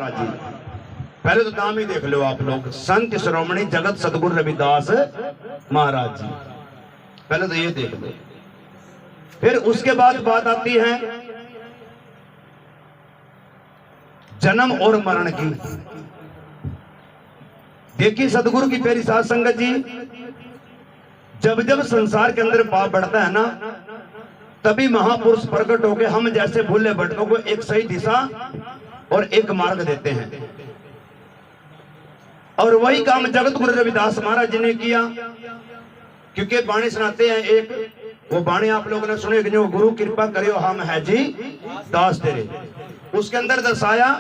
जी पहले तो नाम ही देख लो आप लोग, संत श्रोमणी जगत सतगुरु रविदास महाराज जी। पहले तो ये देख लो। फिर उसके बाद बात आती है जन्म और मरण की। देखिए सतगुरु की प्यारी साध संगत जी, जब जब संसार के अंदर पाप बढ़ता है ना, तभी महापुरुष प्रकट होकर हम जैसे भूले भटकों को एक सही दिशा और एक मार्ग देते हैं। और वही काम जगत गुरु रविदास महाराज जी ने किया। क्योंकि बाणी सुनाते हैं एक, वो बाणी आप लोगों ने सुने कि जो गुरु कृपा करियो हम है जी दास तेरे। उसके अंदर दर्शाया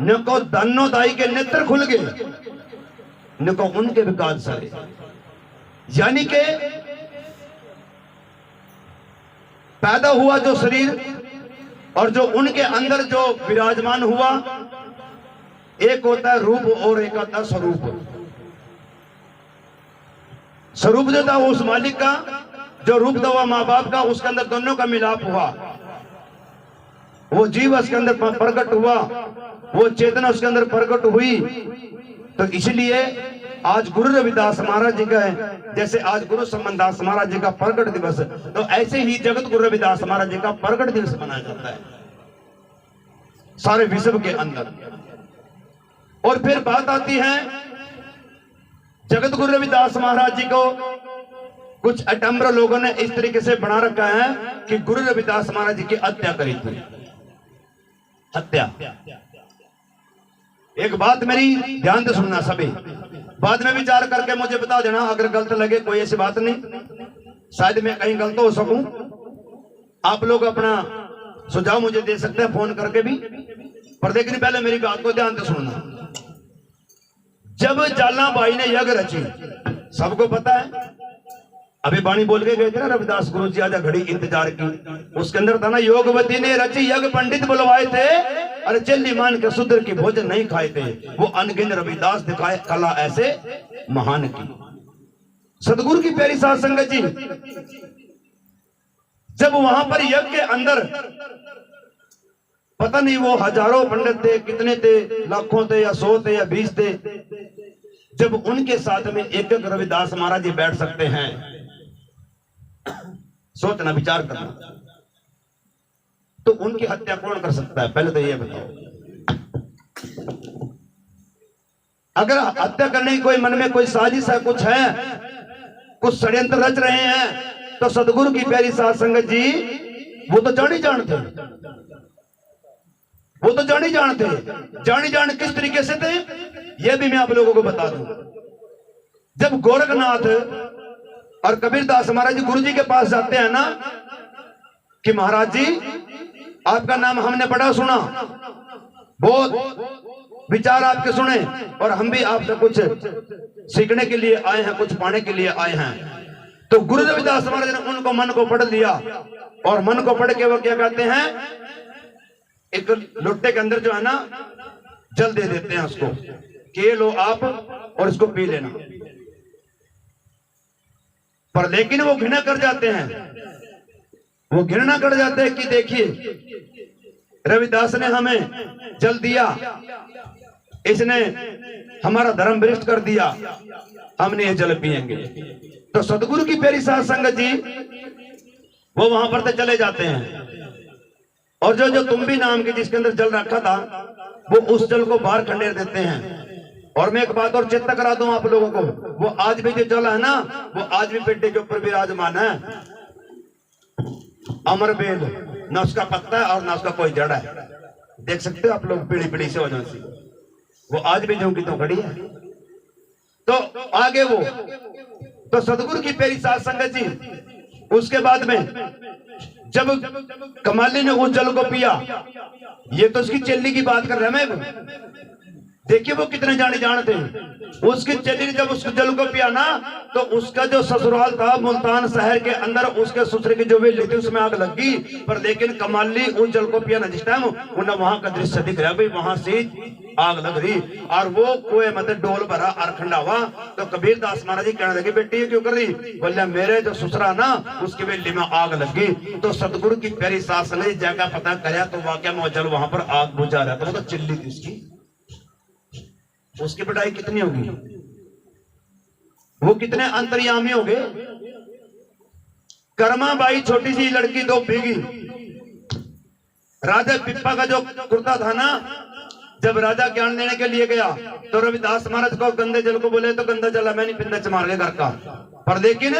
न को दानो दाई के नेत्र खुल गए, न को उनके विकास सारे। यानी के पैदा हुआ जो शरीर और जो उनके अंदर जो विराजमान हुआ, एक होता है रूप और एक होता है स्वरूप। स्वरूप जो था उस मालिक का, जो रूप था वह माँ बाप का, उसके अंदर दोनों का मिलाप हुआ। वो जीव उसके अंदर प्रकट हुआ, वो चेतना उसके अंदर प्रकट हुई। तो इसलिए आज गुरु रविदास महाराज जी का है, जैसे आज गुरु समनदास महाराज जी का प्रकट दिवस, तो ऐसे ही जगत गुरु रविदास महाराज जी का प्रकट दिवस मनाया जाता है सारे विश्व के अंदर। और फिर बात आती है जगत गुरु रविदास महाराज जी को कुछ अटम्बर लोगों ने इस तरीके से बना रखा है कि गुरु रविदास महाराज जी की हत्या करी थी। हत्या, एक बात मेरी ध्यान से सुनना सभी, बाद में विचार करके मुझे बता देना अगर गलत लगे, कोई ऐसी बात नहीं, शायद मैं कहीं गलत हो सकूं। आप लोग अपना सुझाव मुझे दे सकते हैं फोन करके भी, पर लेकिन पहले मेरी बात को ध्यान से सुनना। जब जाला बाई ने यज्ञ रची, सबको पता है, अभी बाणी बोल के गए थे ना रविदास गुरु जी, आजा घड़ी इंतजार की। उसके अंदर था ना, योगवती ने रची यज्ञ पंडित बुलवाए थे, अरे चेली मान के शूद्र की भोजन नहीं खाए थे। वो अनगिन रविदास दिखाए कला ऐसे महान की। सतगुरु की प्यारी साध संगत जी, जब वहां पर यज्ञ के अंदर पता नहीं वो हजारों पंडित थे, कितने थे, लाखों थे या 100 थे या 20 थे, जब उनके साथ में एक एक रविदास महाराज जी बैठ सकते हैं, सोचना विचार करना, तो उनकी हत्या कौन कर सकता है? पहले तो ये बताओ। अगर हत्या करने की कोई मन में कोई साजिश है, कुछ है, कुछ षड्यंत्र रच रहे हैं, तो सतगुरु की प्यारी साध संगत जी वो तो जान ही जानते, वो तो जान ही जानते। जान ही जान किस तरीके से थे ये भी मैं आप लोगों को बता दूं। जब गोरखनाथ और कबीरदास महाराज जी गुरु जी के पास जाते हैं ना कि महाराज जी आपका नाम हमने बड़ा सुना, बहुत विचार आपके सुने, और हम भी आपसे कुछ सीखने के लिए आए हैं, कुछ पाने के लिए आए हैं। तो गुरु रविदास महाराज ने उनको मन को पढ़ लिया, और मन को पढ़ के वो क्या कहते हैं, एक लोटे के अंदर जो है ना जल दे देते हैं उसको कि ये लो आप और इसको पी लेना। पर लेकिन वो घृणा कर जाते हैं, वो घृणा कर जाते हैं कि देखिए रविदास ने हमें जल दिया, इसने हमारा धर्म भ्रष्ट कर दिया, हमने ये जल पिएंगे। तो सतगुरु की प्यारी साध संगत जी वो वहां पर तो चले जाते हैं, और जो जो तुम्बी नाम के जिसके अंदर जल रखा था वो उस जल को बाहर खंडेर देते हैं। और मैं एक बात और चेता करा दूं आप लोगों को, वो आज भी जो जल है ना, वो आज भी पेटे के ऊपर विराजमान है। अमर बेल, ना उसका पत्ता है और ना उसका कोई जड़ है, देख सकते हो आप लोग, पीढ़ी पीढ़ी से वजह से वो आज भी जो की तो खड़ी है। तो आगे वो तो सतगुरु की प्यारी साध संगत जी, उसके बाद में जब कमाली ने उस जल को पिया, ये तो उसकी चेली की बात कर रहे हैं मैं, देखिए वो कितने जाने जानते हैं। उसकी चेली ने जब उस जल को पिया ना, तो उसका जो ससुराल था मुल्तान शहर के अंदर, उसके ससुर की जो वेली थी उसमें आग लग गई। पर लेकिन कमाली उस जल को पिया ना जिस टाइम, उन्हें वहां का दृश्य दिख रहा है, भाई वहां से आग लग रही, और वो कुएं मतलब डोल भरा और ठंडा हुआ। तो कबीरदास महाराज जी कहने लगे, बेटी ये क्यों कर रही? बोले मेरे जो ससुरा ना उसकी वेली में आग लग गई। तो सतगुरु की प्यारी सास ने जगह पता कराया, तो वाकई में जल वहां पर आग बुझा रहा था, वो तो चिल्ली थी उसकी। उसकी पढ़ाई कितनी होगी, वो कितने अंतर्यामी हो गए। कर्मा बाई छोटी सी लड़की, दो भीगी। राजा पिप्पा का जो कुर्ता था ना, जब राजा ज्ञान लेने के लिए गया तो रविदास महाराज को गंदे जल को बोले तो गंदा जल मैं नहीं पिंदा चमार के घर का। पर लेकिन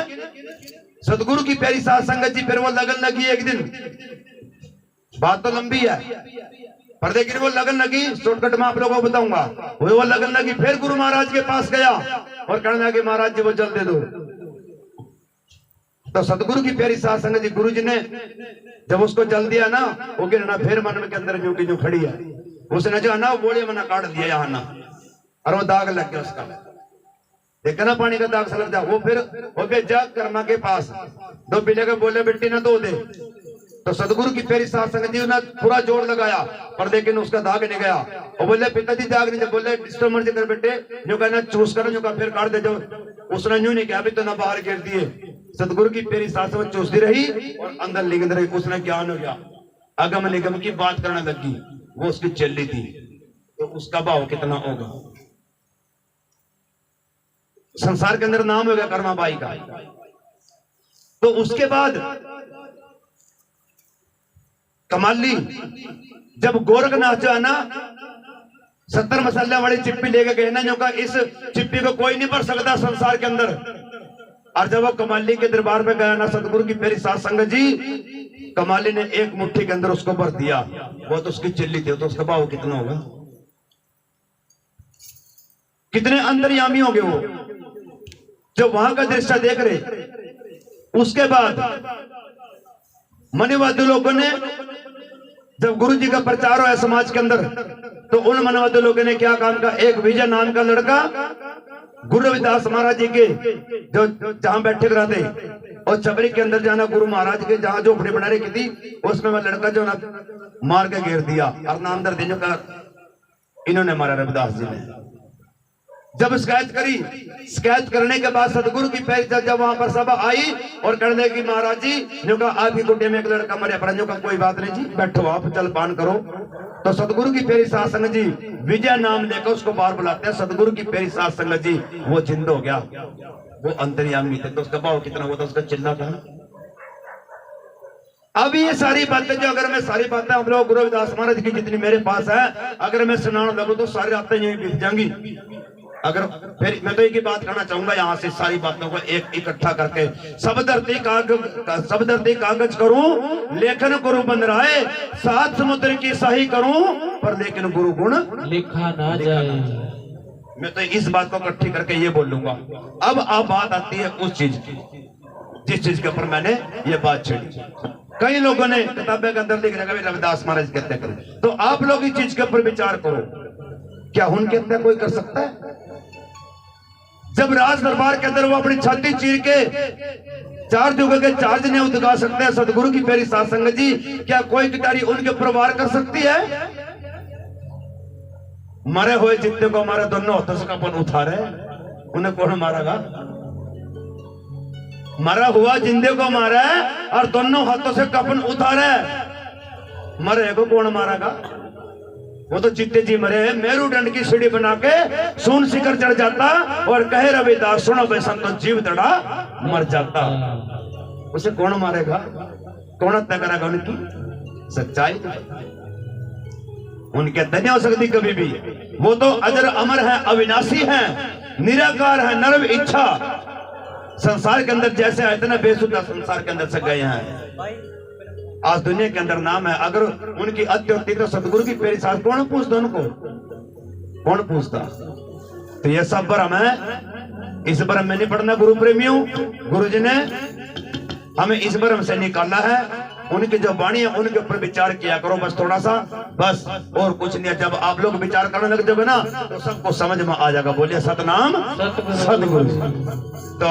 सदगुरु की प्यारी साथ संगत जी, फिर वो लगन लगी एक दिन, बात तो लंबी है पर लेकिन वो लगन लगी, शॉर्टकट में आप लोगों को बताऊंगा। वो लगन लगी, फिर गुरु महाराज के पास गया और कहने लगे महाराज जी वो जल दे दो। तो सदगुरु की प्यारी साथ संगत जी, गुरु जी ने जब उसको जल दिया ना, वो गिरना फिर मन में के अंदर जो की जो खड़ी है, उसने जो है ना बोले मना काट दिया यहाँ ना, और वो दाग लग गया उसका। देखा ना पानी का दाग से लग जा। वो फिर वो जा कर्मा के पास, दो पीले के बोले बेटी ना धो दे। तो सदगुरु की प्यारी साथ संगत जी ने पूरा जोर लगाया पर लेकिन उसका दाग नहीं गया। और बोले पिताजी दाग नहीं, जब बोले डिस्टर्ब कर बेटे, जो कहना चूस करो, जो कहा फिर काट दे। जो उसने यूं नहीं कहा भी तो ना बाहर गिर दिए। सदगुरु की प्यारी साथ संगत चूसती रही और अंदर लिंग रही। उसने ज्ञान हो गया, अगम निगम की बात करने लगी। वो उसकी चेली थी, तो उसका भाव कितना होगा। संसार के अंदर नाम हो गया कर्माबाई का। तो उसके बाद कमाली, जब गोरखनाथ जो है ना 70 मसाले वाली चिप्पी लेके गए ना, जो का इस चिप्पी को कोई नहीं भर सकता संसार के अंदर। और जब वो कमाली के दरबार में गया ना सदगुरु की मेरी साथ संगत जी, कमाली ने एक मुट्ठी के अंदर उसको भर दिया। वो तो उसकी चिल्ली थी, तो उसका भाव कितना होगा, कितने अंतर्यामी होंगे वो जो वहां का दृश्य देख रहे। उसके बाद मनीवादी लोगों ने, जब गुरु जी का प्रचार हुआ समाज के अंदर, तो उन मनीवादी लोगों ने क्या काम का, एक विजय नाम का लड़का गुरु रविदास महाराज जी के जो जहां बैठे रहते और छबरी के अंदर जाना, गुरु महाराज के जहां झोपड़ी बना रखी थी, उसमें वह लड़का जो ना मार के घेर दिया। और नाम दर देने का इन्होंने मारा रविदास जी ने। जब शिकायत करी, शिकायत करने के बाद सदगुरु की पैर जब वहां पर सभा आई और कहने की महाराज जी जो का आपकी कुटिया में एक लड़का मरे पर, जो का कोई बात नहीं जी, बैठो आप जल पान करो। तो सदगुरु की प्यारी साथ संगत जी विजय नाम लेकर उसको बाहर बुलाते हैं। सदगुरु की प्यारी साथ संगत जी वो जिंद हो गया, वो अंतर्यामी थे। तो उसका भाव कितना हुआ था, उसका चिल्ला था। अब ये सारी बातें जो, अगर मैं सारी बातें हम लोग गुरु रविदास महाराज की जितनी मेरे पास है, अगर मैं सुनाने लगूं तो सारी रातें यही बीत जाएंगी। अगर फिर मैं तो एक ही बात करना चाहूंगा, यहाँ से सारी बातों को एक इकट्ठा करके, सब धरती कागज करूं, लेखन गुरु बन रहे, सात समुद्र की सही करूं, पर लेकिन गुरु गुण लिखा ना जाए। मैं तो इस बात को इकट्ठी करके ये बोलूंगा। अब बात आती है उस चीज की जिस चीज के ऊपर मैंने ये बात छेड़ी। कई लोगों ने किताबें के अंदर लिख रखा रविदास महाराज की हत्या करो, तो आप लोग इस चीज के ऊपर विचार करो, क्या उनकी हत्या कोई कर सकता है? जब राज दरबार के अंदर वो अपनी छाती चीर के चार जुगे के चार जने उदगा सकते हैं सदगुरु की प्यारी साथ संगत जी, क्या कोई कितारी उनके ऊपर वार कर सकती है? मरे हुए जितने को हमारे दोनों हाथों से कपन उठारे, उन्हें कौन मारेगा? मरा हुआ जिंदे को मारा है और दोनों हाथों से कपन उतारे, मरे को कौन मारेगा? वो तो चित्ते जी मरे हैं। मेरुदंड की सीढ़ी बना के सुन शिखर चढ़ जाता और कहे रविदास सुनो बेसन तो जीव दड़ा मर जाता। उसे कौन मारेगा, कौन हत्या करेगा? उनकी सच्चाई, उनकी हत्या नहीं हो सकती कभी भी। वो तो अजर अमर है, अविनाशी है, निराकार है, नर्व इच्छा। संसार के अंदर जैसे आए थे ना, बेसुधा संसार के अंदर से गए हैं। आज दुनिया के अंदर नाम है। अगर उनकी हत्या होती तो सदगुरु की प्यारी साथ कौन पूछता उनको, कौन पूछता? तो ये सब भ्रम है, इस भ्रम में नहीं पड़ना गुरु प्रेमियों। गुरु जी ने हमें इस भ्रम से निकाला है। उनकी जो वाणी है उनके ऊपर विचार किया करो, बस थोड़ा सा, बस और कुछ नहीं। जब आप लोग विचार करने लग जाओगे ना तो सबको समझ में आ जाएगा। बोलिए सतनाम सतगुरु। तो